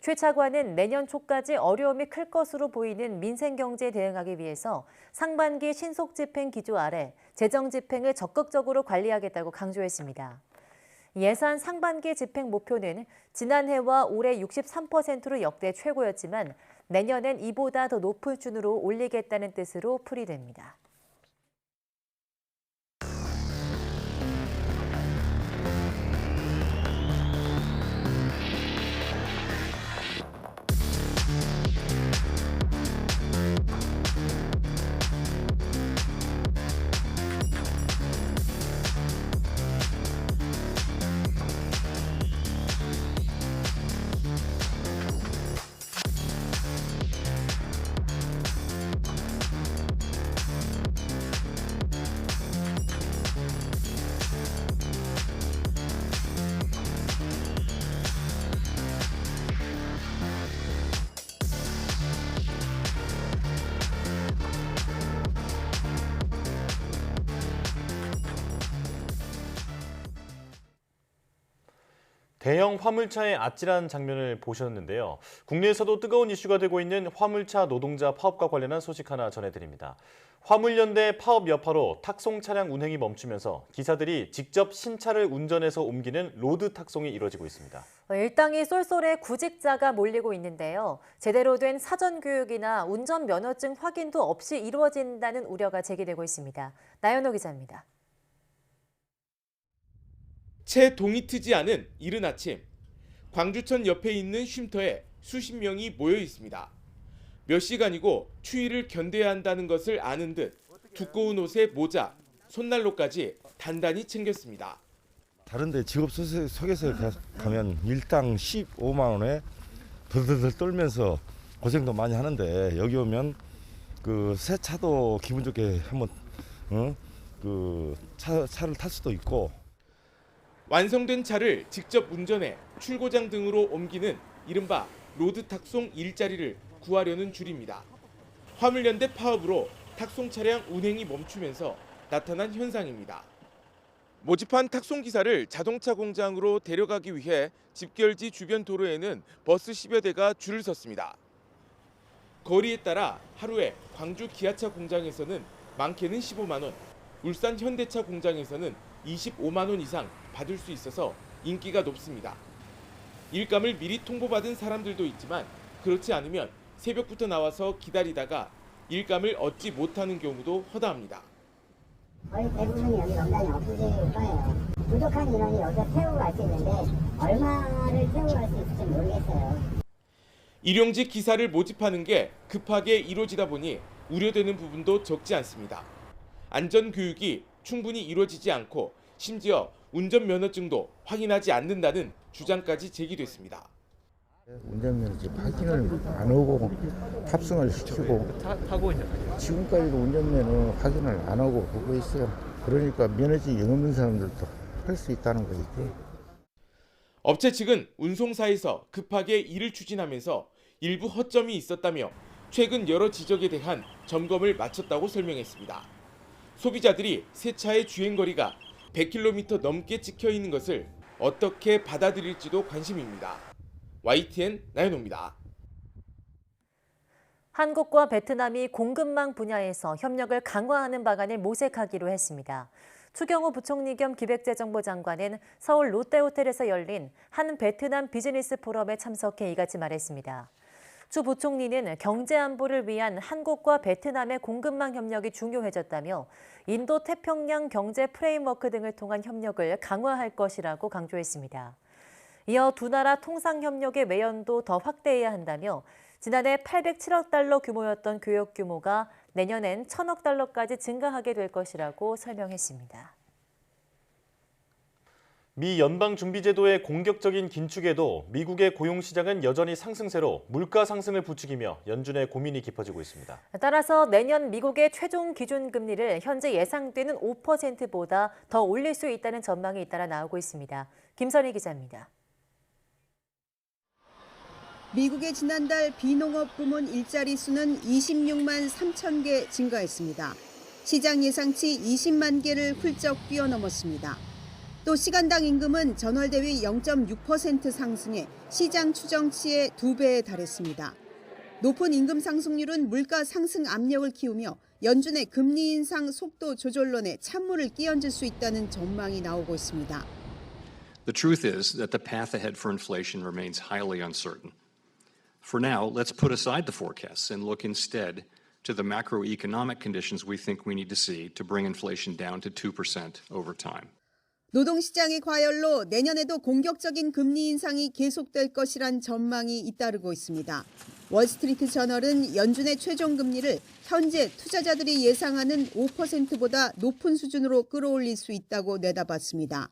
최 차관은 내년 초까지 어려움이 클 것으로 보이는 민생 경제에 대응하기 위해서 상반기 신속 집행 기조 아래 재정 집행을 적극적으로 관리하겠다고 강조했습니다. 예산 상반기 집행 목표는 지난해와 올해 63%로 역대 최고였지만 내년엔 이보다 더 높은 수준으로 올리겠다는 뜻으로 풀이됩니다. 대형 화물차의 아찔한 장면을 보셨는데요. 국내에서도 뜨거운 이슈가 되고 있는 화물차 노동자 파업과 관련한 소식 하나 전해드립니다. 화물연대 파업 여파로 탁송 차량 운행이 멈추면서 기사들이 직접 신차를 운전해서 옮기는 로드 탁송이 이뤄지고 있습니다. 일당이 쏠쏠해 구직자가 몰리고 있는데요. 제대로 된 사전 교육이나 운전 면허증 확인도 없이 이루어진다는 우려가 제기되고 있습니다. 나연호 기자입니다. 채 동이 트지 않은 이른 아침, 광주천 옆에 있는 쉼터에 수십 명이 모여 있습니다. 몇 시간이고 추위를 견뎌야 한다는 것을 아는 듯 두꺼운 옷에 모자, 손난로까지 단단히 챙겼습니다. 다른 데 직업 소개서에 가면 일당 15만 원에 덜덜덜 떨면서 고생도 많이 하는데 여기 오면 그 새 차도 기분 좋게 한번 차를 탈 수도 있고. 완성된 차를 직접 운전해 출고장 등으로 옮기는 이른바 로드 탁송 일자리를 구하려는 줄입니다. 화물연대 파업으로 탁송 차량 운행이 멈추면서 나타난 현상입니다. 모집한 탁송 기사를 자동차 공장으로 데려가기 위해 집결지 주변 도로에는 버스 10여 대가 줄을 섰습니다. 거리에 따라 하루에 광주 기아차 공장에서는 많게는 15만 원, 울산 현대차 공장에서는 25만 원 이상 받을 수 있어서 인기가 높습니다. 일감을 미리 통보받은 사람들도 있지만 그렇지 않으면 새벽부터 나와서 기다리다가 일감을 얻지 못하는 경우도 허다합니다. 거의 대부분이 여기 명단이 없으실 거예요. 부족한 인원이 여기서 태우고 갈 수 있는데 얼마를 태우고 갈 수 있을지 모르겠어요. 일용직 기사를 모집하는 게 급하게 이루어지다 보니 우려되는 부분도 적지 않습니다. 안전교육이 충분히 이루어지지 않고 심지어 운전면허증도 확인하지 않는다는 주장까지 제기됐습니다. 운전면허증 확인을 안 하고 탑승을 시키고 지금까지도 운전면허 확인을 안 하고 그거 있어요. 그러니까 면허증이 없는 사람들도 할 수 있다는 거지. 업체 측은 운송사에서 급하게 일을 추진하면서 일부 허점이 있었다며 최근 여러 지적에 대한 점검을 마쳤다고 설명했습니다. 소비자들이 새 차의 주행거리가 100km 넘게 찍혀 있는 것을 어떻게 받아들일지도 관심입니다. YTN 나연호입니다. 한국과 베트남이 공급망 분야에서 협력을 강화하는 방안을 모색하기로 했습니다. 추경호 부총리 겸 기획재정부 장관은 서울 롯데호텔에서 열린 한 베트남 비즈니스 포럼에 참석해 이같이 말했습니다. 주 부총리는 경제 안보를 위한 한국과 베트남의 공급망 협력이 중요해졌다며 인도 태평양 경제 프레임워크 등을 통한 협력을 강화할 것이라고 강조했습니다. 이어 두 나라 통상 협력의 매연도 더 확대해야 한다며 지난해 807억 달러 규모였던 교역 규모가 내년엔 1,000억 달러까지 증가하게 될 것이라고 설명했습니다. 미 연방준비제도의 공격적인 긴축에도 미국의 고용시장은 여전히 상승세로 물가 상승을 부추기며 연준의 고민이 깊어지고 있습니다. 따라서 내년 미국의 최종 기준금리를 현재 예상되는 5%보다 더 올릴 수 있다는 전망이 잇따라 나오고 있습니다. 김선희 기자입니다. 미국의 지난달 비농업 부문 일자리 수는 26만 3천 개 증가했습니다. 시장 예상치 20만 개를 훌쩍 뛰어넘었습니다. 또 시간당 임금은 전월 대비 0.6% 상승해 시장 추정치의 2배에 달했습니다. 높은 임금 상승률은 물가 상승 압력을 키우며 연준의 금리 인상 속도 조절론에 찬물을 끼얹을 수 있다는 전망이 나오고 있습니다. The truth is that the path ahead for inflation remains highly uncertain. For now, let's put aside the forecasts and look instead to the macroeconomic conditions we think we need to see to bring inflation down to 2% over time. 노동시장의 과열로 내년에도 공격적인 금리 인상이 계속될 것이란 전망이 잇따르고 있습니다. 월스트리트 저널은 연준의 최종 금리를 현재 투자자들이 예상하는 5%보다 높은 수준으로 끌어올릴 수 있다고 내다봤습니다.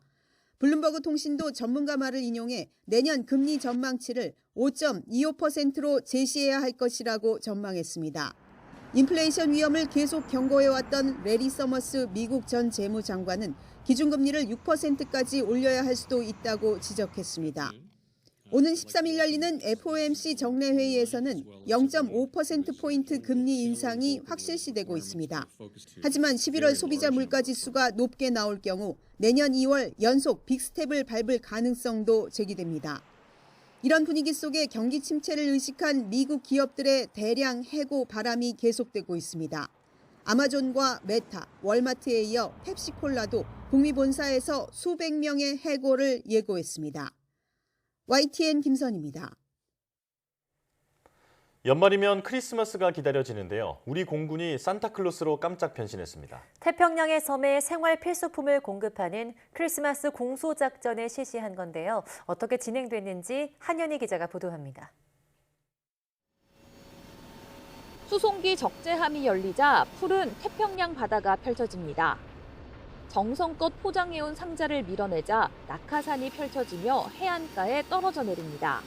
블룸버그 통신도 전문가 말을 인용해 내년 금리 전망치를 5.25%로 제시해야 할 것이라고 전망했습니다. 인플레이션 위험을 계속 경고해왔던 레리 서머스 미국 전 재무장관은 기준금리를 6%까지 올려야 할 수도 있다고 지적했습니다. 오는 13일 열리는 FOMC 정례회의에서는 0.5%포인트 금리 인상이 확실시되고 있습니다. 하지만 11월 소비자 물가지수가 높게 나올 경우 내년 2월 연속 빅스텝을 밟을 가능성도 제기됩니다. 이런 분위기 속에 경기 침체를 의식한 미국 기업들의 대량 해고 바람이 계속되고 있습니다. 아마존과 메타, 월마트에 이어 펩시콜라도 북미 본사에서 수백 명의 해고를 예고했습니다. YTN 김선입니다. 연말이면 크리스마스가 기다려지는데요. 우리 공군이 산타클로스로 깜짝 변신했습니다. 태평양의 섬에 생활 필수품을 공급하는 크리스마스 공소작전을 실시한 건데요. 어떻게 진행됐는지 한현희 기자가 보도합니다. 수송기 적재함이 열리자 푸른 태평양 바다가 펼쳐집니다. 정성껏 포장해온 상자를 밀어내자 낙하산이 펼쳐지며 해안가에 떨어져 내립니다.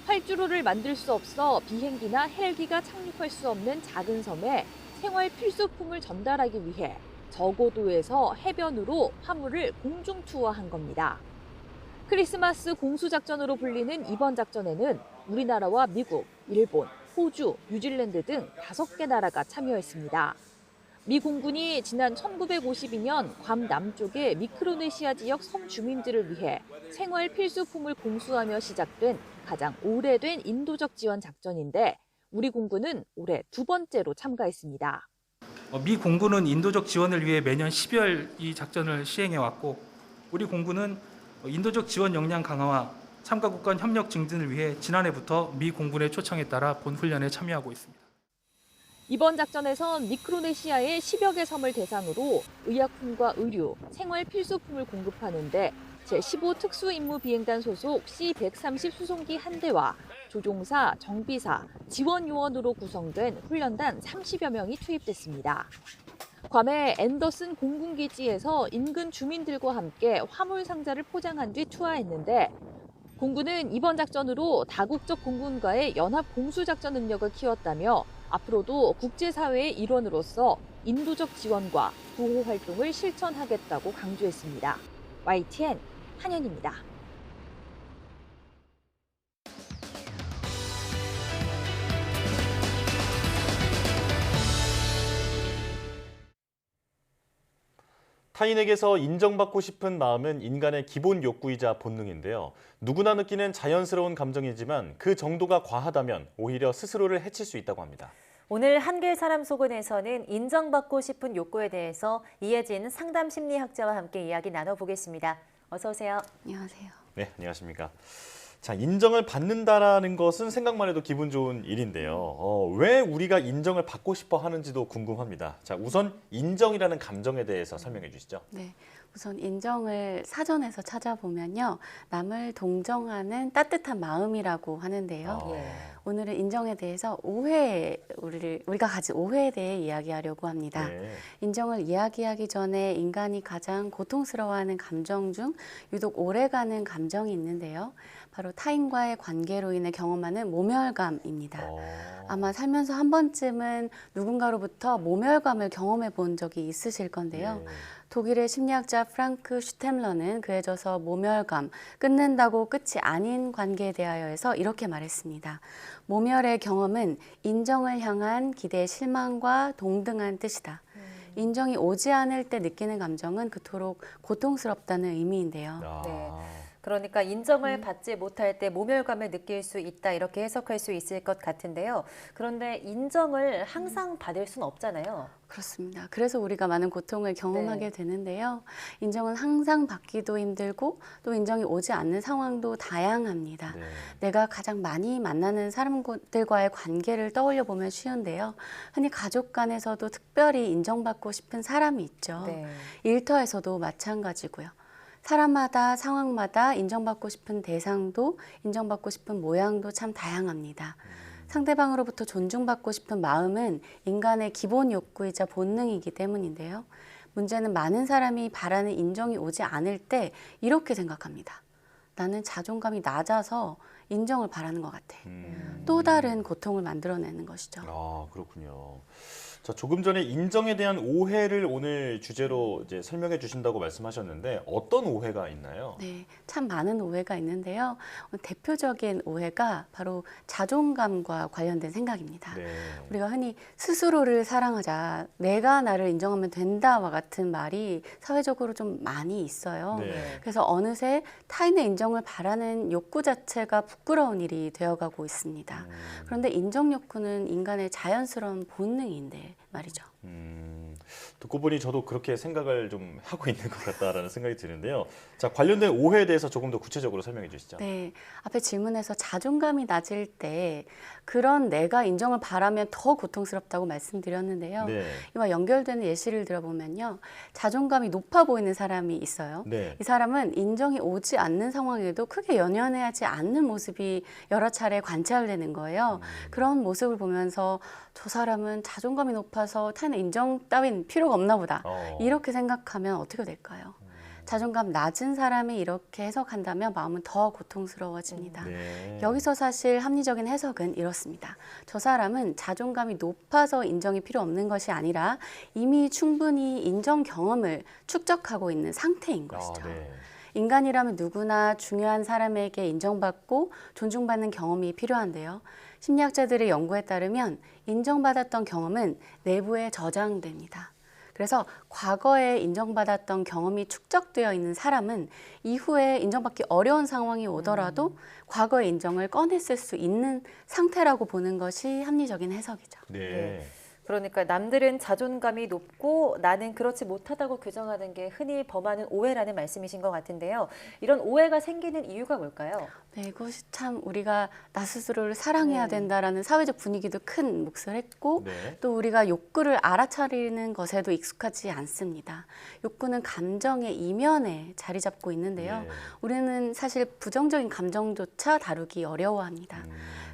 활주로를 만들 수 없어 비행기나 헬기가 착륙할 수 없는 작은 섬에 생활 필수품을 전달하기 위해 저고도에서 해변으로 화물을 공중 투어한 겁니다. 크리스마스 공수작전으로 불리는 이번 작전에는 우리나라와 미국, 일본, 호주, 뉴질랜드 등 5개 나라가 참여했습니다. 미 공군이 지난 1952년 괌 남쪽의 미크로네시아 지역 섬 주민들을 위해 생활 필수품을 공수하며 시작된 가장 오래된 인도적 지원 작전인데 우리 공군은 올해 2번째로 참가했습니다. 미 공군은 인도적 지원을 위해 매년 12월 이 작전을 시행해왔고 우리 공군은 인도적 지원 역량 강화와 참가국 간 협력 증진을 위해 지난해부터 미 공군의 초청에 따라 본 훈련에 참여하고 있습니다. 이번 작전에선 미크로네시아의 10여 개 섬을 대상으로 의약품과 의류, 생활 필수품을 공급하는데 제15 특수임무비행단 소속 C-130 수송기 1대와 조종사, 정비사, 지원 요원으로 구성된 훈련단 30여 명이 투입됐습니다. 괌의 앤더슨 공군기지에서 인근 주민들과 함께 화물 상자를 포장한 뒤 투하했는데 공군은 이번 작전으로 다국적 공군과의 연합 공수작전 능력을 키웠다며 앞으로도 국제사회의 일원으로서 인도적 지원과 구호 활동을 실천하겠다고 강조했습니다. YTN 한현입니다. 타인에게서 인정받고 싶은 마음은 인간의 기본 욕구이자 본능인데요. 누구나 느끼는 자연스러운 감정이지만 그 정도가 과하다면 오히려 스스로를 해칠 수 있다고 합니다. 오늘 한길 사람 속은에서는 인정받고 싶은 욕구에 대해서 이혜진 상담심리학자와 함께 이야기 나눠보겠습니다. 어서 오세요. 안녕하세요. 네, 안녕하십니까. 자, 인정을 받는다라는 것은 생각만 해도 기분 좋은 일인데요. 왜 우리가 인정을 받고 싶어 하는지도 궁금합니다. 자, 우선 인정이라는 감정에 대해서 설명해 주시죠. 네, 우선 인정을 사전에서 찾아보면요. 남을 동정하는 따뜻한 마음이라고 하는데요. 오늘은 인정에 대해서 우리가 가진 오해에 대해 이야기하려고 합니다. 인정을 이야기하기 전에 인간이 가장 고통스러워하는 감정 중 유독 오래가는 감정이 있는데요. 바로 타인과의 관계로 인해 경험하는 모멸감입니다. 아마 살면서 한 번쯤은 누군가로부터 모멸감을 경험해 본 적이 있으실 건데요. 독일의 심리학자 프랑크 슈템러는 그에 져서 모멸감, 끊는다고 끝이 아닌 관계에 대하여서 이렇게 말했습니다. 모멸의 경험은 인정을 향한 기대의 실망과 동등한 뜻이다. 인정이 오지 않을 때 느끼는 감정은 그토록 고통스럽다는 의미인데요. 네. 그러니까 인정을 받지 못할 때 모멸감을 느낄 수 있다 이렇게 해석할 수 있을 것 같은데요. 그런데 인정을 항상 받을 수는 없잖아요. 그렇습니다. 그래서 우리가 많은 고통을 경험하게 되는데요. 인정은 항상 받기도 힘들고 또 인정이 오지 않는 상황도 다양합니다. 내가 가장 많이 만나는 사람들과의 관계를 떠올려 보면 쉬운데요. 흔히 가족 간에서도 특별히 인정받고 싶은 사람이 있죠. 일터에서도 마찬가지고요. 사람마다 상황마다 인정받고 싶은 대상도 인정받고 싶은 모양도 참 다양합니다. 상대방으로부터 존중받고 싶은 마음은 인간의 기본 욕구이자 본능이기 때문인데요. 문제는 많은 사람이 바라는 인정이 오지 않을 때 이렇게 생각합니다. 나는 자존감이 낮아서 인정을 바라는 것 같아. 또 다른 고통을 만들어내는 것이죠. 아, 그렇군요. 자, 조금 전에 인정에 대한 오해를 오늘 주제로 이제 설명해 주신다고 말씀하셨는데 어떤 오해가 있나요? 네, 참 많은 오해가 있는데요. 대표적인 오해가 바로 자존감과 관련된 생각입니다. 우리가 흔히 스스로를 사랑하자, 내가 나를 인정하면 된다와 같은 말이 사회적으로 좀 많이 있어요. 그래서 어느새 타인의 인정을 바라는 욕구 자체가 부끄러운 일이 되어가고 있습니다. 그런데 인정 욕구는 인간의 자연스러운 본능인데 말이죠. 듣고 보니 저도 그렇게 생각을 좀 하고 있는 것 같다라는 생각이 드는데요. 자, 관련된 오해에 대해서 조금 더 구체적으로 설명해 주시죠. 네, 앞에 질문에서 자존감이 낮을 때 그런 내가 인정을 바라면 더 고통스럽다고 말씀드렸는데요. 이와 연결되는 예시를 들어보면요. 자존감이 높아 보이는 사람이 있어요. 이 사람은 인정이 오지 않는 상황에도 크게 연연하지 않는 모습이 여러 차례 관찰되는 거예요. 그런 모습을 보면서 저 사람은 자존감이 높아서 타인의 인정 따윈 필요가 없나 보다. 이렇게 생각하면 어떻게 될까요? 자존감 낮은 사람이 이렇게 해석한다면 마음은 더 고통스러워집니다. 여기서 사실 합리적인 해석은 이렇습니다. 저 사람은 자존감이 높아서 인정이 필요 없는 것이 아니라 이미 충분히 인정 경험을 축적하고 있는 상태인 것이죠. 인간이라면 누구나 중요한 사람에게 인정받고 존중받는 경험이 필요한데요. 심리학자들의 연구에 따르면 인정받았던 경험은 내부에 저장됩니다. 그래서 과거에 인정받았던 경험이 축적되어 있는 사람은 이후에 인정받기 어려운 상황이 오더라도 과거의 인정을 꺼냈을 수 있는 상태라고 보는 것이 합리적인 해석이죠. 그러니까 남들은 자존감이 높고 나는 그렇지 못하다고 규정하는 게 흔히 범하는 오해라는 말씀이신 것 같은데요. 이런 오해가 생기는 이유가 뭘까요? 네, 이것이 참 우리가 나 스스로를 사랑해야 된다라는 사회적 분위기도 큰 몫을 했고 또 우리가 욕구를 알아차리는 것에도 익숙하지 않습니다. 욕구는 감정의 이면에 자리 잡고 있는데요. 우리는 사실 부정적인 감정조차 다루기 어려워합니다.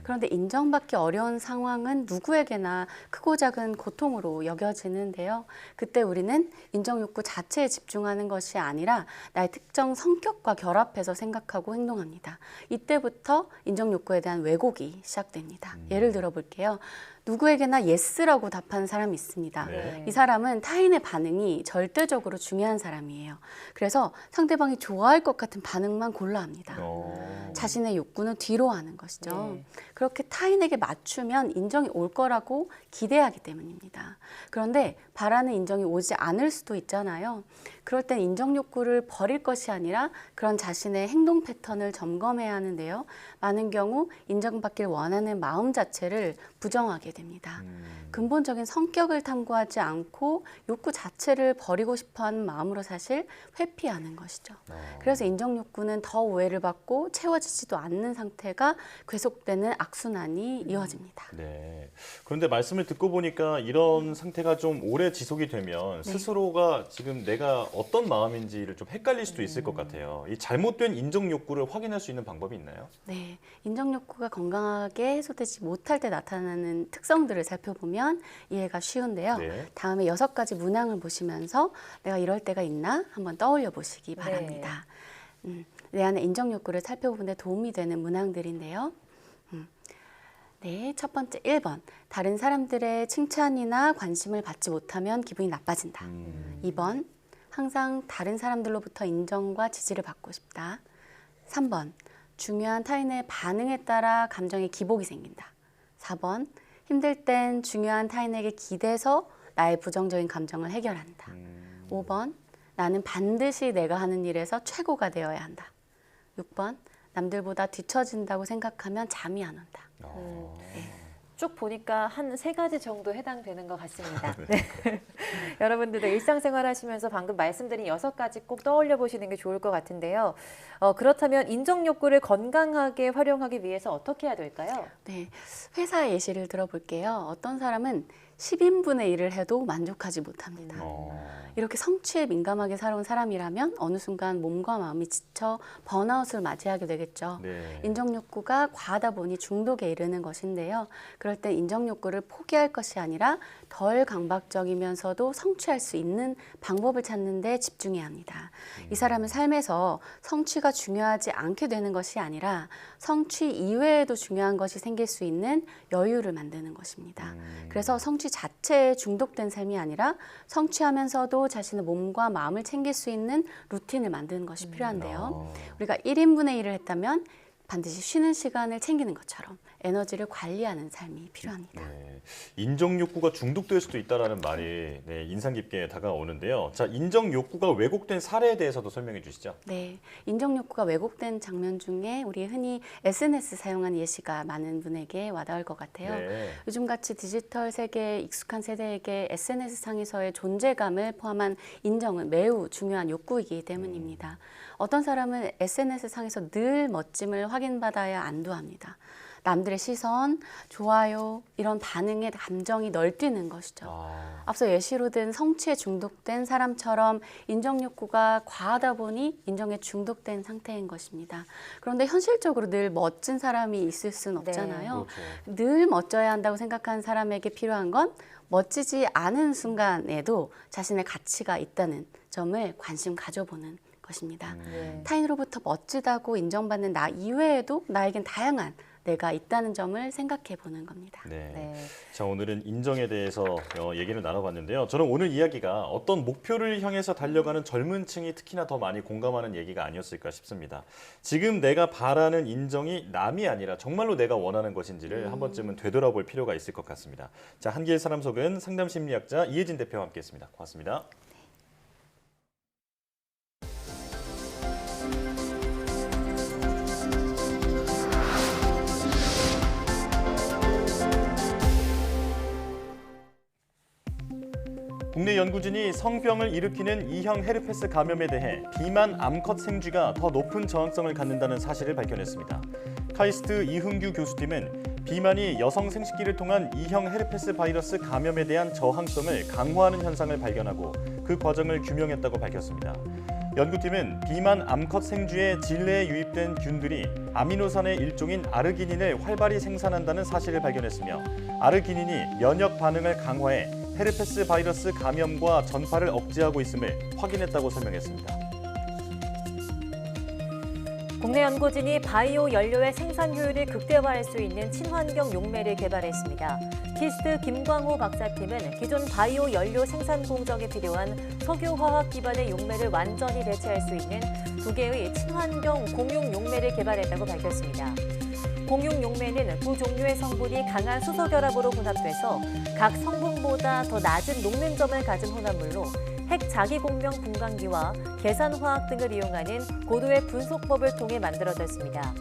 그런데 인정받기 어려운 상황은 누구에게나 크고 작은 고통으로 여겨지는데요. 그때 우리는 인정 욕구 자체에 집중하는 것이 아니라 나의 특정 성격과 결합해서 생각하고 행동합니다. 이때부터 인정 욕구에 대한 왜곡이 시작됩니다. 예를 들어 볼게요. 누구에게나 예스라고 답하는 사람이 있습니다. 이 사람은 타인의 반응이 절대적으로 중요한 사람이에요. 그래서 상대방이 좋아할 것 같은 반응만 골라 합니다. 자신의 욕구는 뒤로 하는 것이죠. 그렇게 타인에게 맞추면 인정이 올 거라고 기대하기 때문입니다. 그런데 바라는 인정이 오지 않을 수도 있잖아요. 그럴 땐 인정 욕구를 버릴 것이 아니라 그런 자신의 행동 패턴을 점검해야 하는데요. 많은 경우 인정받길 원하는 마음 자체를 부정하게 됩니다. 근본적인 성격을 탐구하지 않고 욕구 자체를 버리고 싶어하는 마음으로 사실 회피하는 것이죠. 그래서 인정 욕구는 더 오해를 받고 채워지지도 않는 상태가 계속되는 악순환이 이어집니다. 그런데 말씀을 듣고 보니까 이런 상태가 좀 오래 지속이 되면 스스로가 지금 내가 어떤 마음인지를 좀 헷갈릴 수도 있을 것 같아요. 이 잘못된 인정 욕구를 확인할 수 있는 방법이 있나요? 네, 인정 욕구가 건강하게 해소되지 못할 때 나타나는 특성들을 살펴보면 이해가 쉬운데요. 다음에 6가지 문항을 보시면서 내가 이럴 때가 있나 한번 떠올려 보시기 바랍니다. 내 안의 인정 욕구를 살펴보는 데 도움이 되는 문항들인데요. 네, 첫 번째 1번. 다른 사람들의 칭찬이나 관심을 받지 못하면 기분이 나빠진다. 2번. 항상 다른 사람들로부터 인정과 지지를 받고 싶다. 3번. 중요한 타인의 반응에 따라 감정의 기복이 생긴다. 4번. 힘들 땐 중요한 타인에게 기대서 나의 부정적인 감정을 해결한다. 5번, 나는 반드시 내가 하는 일에서 최고가 되어야 한다. 6번, 남들보다 뒤처진다고 생각하면 잠이 안 온다. 쭉 보니까 한 3가지 정도 해당되는 것 같습니다. 네. 여러분들도 일상생활 하시면서 방금 말씀드린 6가지 꼭 떠올려 보시는 게 좋을 것 같은데요. 그렇다면 인정 욕구를 건강하게 활용하기 위해서 어떻게 해야 될까요? 네, 회사의 예시를 들어볼게요. 어떤 사람은 10인분의 일을 해도 만족하지 못합니다. 이렇게 성취에 민감하게 살아온 사람이라면 어느 순간 몸과 마음이 지쳐 번아웃을 맞이하게 되겠죠. 네. 인정 욕구가 과하다 보니 중독에 이르는 것인데요. 그럴 때 인정 욕구를 포기할 것이 아니라 덜 강박적이면서도 성취할 수 있는 방법을 찾는 데 집중해야 합니다. 이 사람의 삶에서 성취가 중요하지 않게 되는 것이 아니라 성취 이외에도 중요한 것이 생길 수 있는 여유를 만드는 것입니다. 그래서 성취 자체에 중독된 삶이 아니라 성취하면서도 자신의 몸과 마음을 챙길 수 있는 루틴을 만드는 것이 필요한데요. 우리가 1인분의 일을 했다면 반드시 쉬는 시간을 챙기는 것처럼 에너지를 관리하는 삶이 필요합니다. 네. 인정 욕구가 중독될 수도 있다는 말이 인상 깊게 다가오는데요. 자, 인정 욕구가 왜곡된 사례에 대해서도 설명해 주시죠. 네, 인정 욕구가 왜곡된 장면 중에 우리 흔히 SNS 사용하는 예시가 많은 분에게 와닿을 것 같아요. 네. 요즘같이 디지털 세계에 익숙한 세대에게 SNS상에서의 존재감을 포함한 인정은 매우 중요한 욕구이기 때문입니다. 어떤 사람은 SNS상에서 늘 멋짐을 확인받아야 안도합니다. 남들의 시선, 좋아요, 이런 반응에 감정이 널뛰는 것이죠. 앞서 예시로 든 성취에 중독된 사람처럼 인정 욕구가 과하다 보니 인정에 중독된 상태인 것입니다. 그런데 현실적으로 늘 멋진 사람이 있을 수는 없잖아요. 그렇죠. 늘 멋져야 한다고 생각하는 사람에게 필요한 건 멋지지 않은 순간에도 자신의 가치가 있다는 점을 관심 가져보는 것입니다. 타인으로부터 멋지다고 인정받는 나 이외에도 나에겐 다양한 내가 있다는 점을 생각해 보는 겁니다. 네. 자, 오늘은 인정에 대해서 얘기를 나눠봤는데요. 저는 오늘 이야기가 어떤 목표를 향해서 달려가는 젊은 층이 특히나 더 많이 공감하는 얘기가 아니었을까 싶습니다. 지금 내가 바라는 인정이 남이 아니라 정말로 내가 원하는 것인지를 한 번쯤은 되돌아볼 필요가 있을 것 같습니다. 자, 한길 사람 속은 상담심리학자 이혜진 대표와 함께했습니다. 고맙습니다. 국내 연구진이 성병을 일으키는 E형 헤르페스 감염에 대해 비만 암컷 생쥐가 더 높은 저항성을 갖는다는 사실을 밝혀냈습니다. 카이스트 이흥규 교수팀은 비만이 여성 생식기를 통한 E형 헤르페스 바이러스 감염에 대한 저항성을 강화하는 현상을 발견하고 그 과정을 규명했다고 밝혔습니다. 연구팀은 비만 암컷 생쥐의 질내에 유입된 균들이 아미노산의 일종인 아르기닌을 활발히 생산한다는 사실을 발견했으며 아르기닌이 면역 반응을 강화해 헤르페스 바이러스 감염과 전파를 억제하고 있음을 확인했다고 설명했습니다. 국내 연구진이 바이오 연료의 생산 효율을 극대화할 수 있는 친환경 용매를 개발했습니다. 키스트 김광호 박사팀은 기존 바이오 연료 생산 공정에 필요한 석유화학 기반의 용매를 완전히 대체할 수 있는 2개의 친환경 공용 용매를 개발했다고 밝혔습니다. 공용 용매는 두 종류의 성분이 강한 수소 결합으로 혼합돼서 각 성분보다 더 낮은 녹는 점을 가진 혼합물로 핵 자기공명 분광기와 계산화학 등을 이용하는 고도의 분속법을 통해 만들어졌습니다.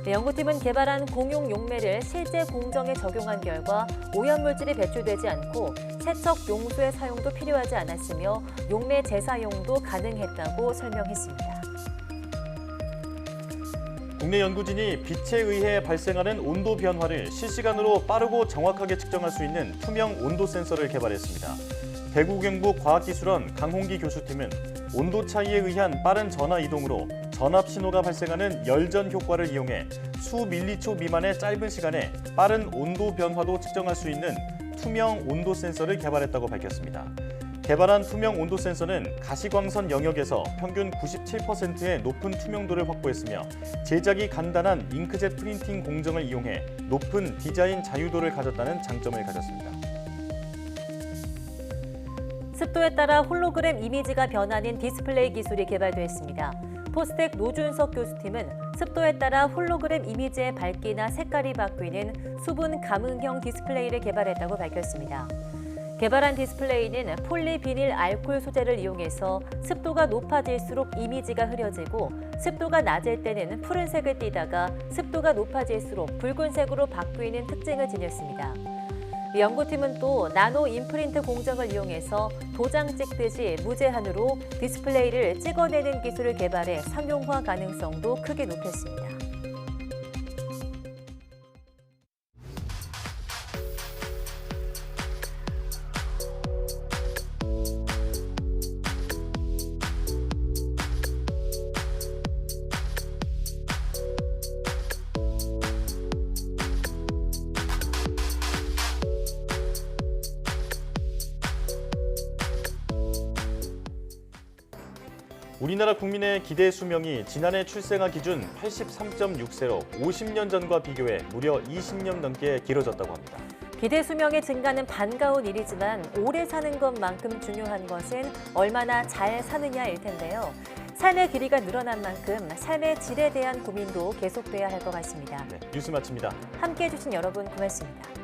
연구팀은 개발한 공용 용매를 실제 공정에 적용한 결과 오염물질이 배출되지 않고 세척 용수의 사용도 필요하지 않았으며 용매 재사용도 가능했다고 설명했습니다. 국내 연구진이 빛에 의해 발생하는 온도 변화를 실시간으로 빠르고 정확하게 측정할 수 있는 투명 온도 센서를 개발했습니다. 대구경북과학기술원 강홍기 교수팀은 온도 차이에 의한 빠른 전하 이동으로 전압 신호가 발생하는 열전 효과를 이용해 수밀리초 미만의 짧은 시간에 빠른 온도 변화도 측정할 수 있는 투명 온도 센서를 개발했다고 밝혔습니다. 개발한 투명 온도 센서는 가시광선 영역에서 평균 97%의 높은 투명도를 확보했으며 제작이 간단한 잉크젯 프린팅 공정을 이용해 높은 디자인 자유도를 가졌다는 장점을 가졌습니다. 습도에 따라 홀로그램 이미지가 변하는 디스플레이 기술이 개발됐습니다. 포스텍 노준석 교수팀은 습도에 따라 홀로그램 이미지의 밝기나 색깔이 바뀌는 수분 감응형 디스플레이를 개발했다고 밝혔습니다. 개발한 디스플레이는 폴리비닐 알코올 소재를 이용해서 습도가 높아질수록 이미지가 흐려지고 습도가 낮을 때는 푸른색을 띠다가 습도가 높아질수록 붉은색으로 바뀌는 특징을 지녔습니다. 연구팀은 또 나노 임프린트 공정을 이용해서 도장 찍듯이 무제한으로 디스플레이를 찍어내는 기술을 개발해 상용화 가능성도 크게 높였습니다. 우리나라 국민의 기대 수명이 지난해 출생아 기준 83.6세로 50년 전과 비교해 무려 20년 넘게 길어졌다고 합니다. 기대 수명의 증가는 반가운 일이지만 오래 사는 것만큼 중요한 것은 얼마나 잘 사느냐일 텐데요. 삶의 길이가 늘어난 만큼 삶의 질에 대한 고민도 계속돼야 할 것 같습니다. 뉴스 마칩니다. 함께해 주신 여러분 고맙습니다.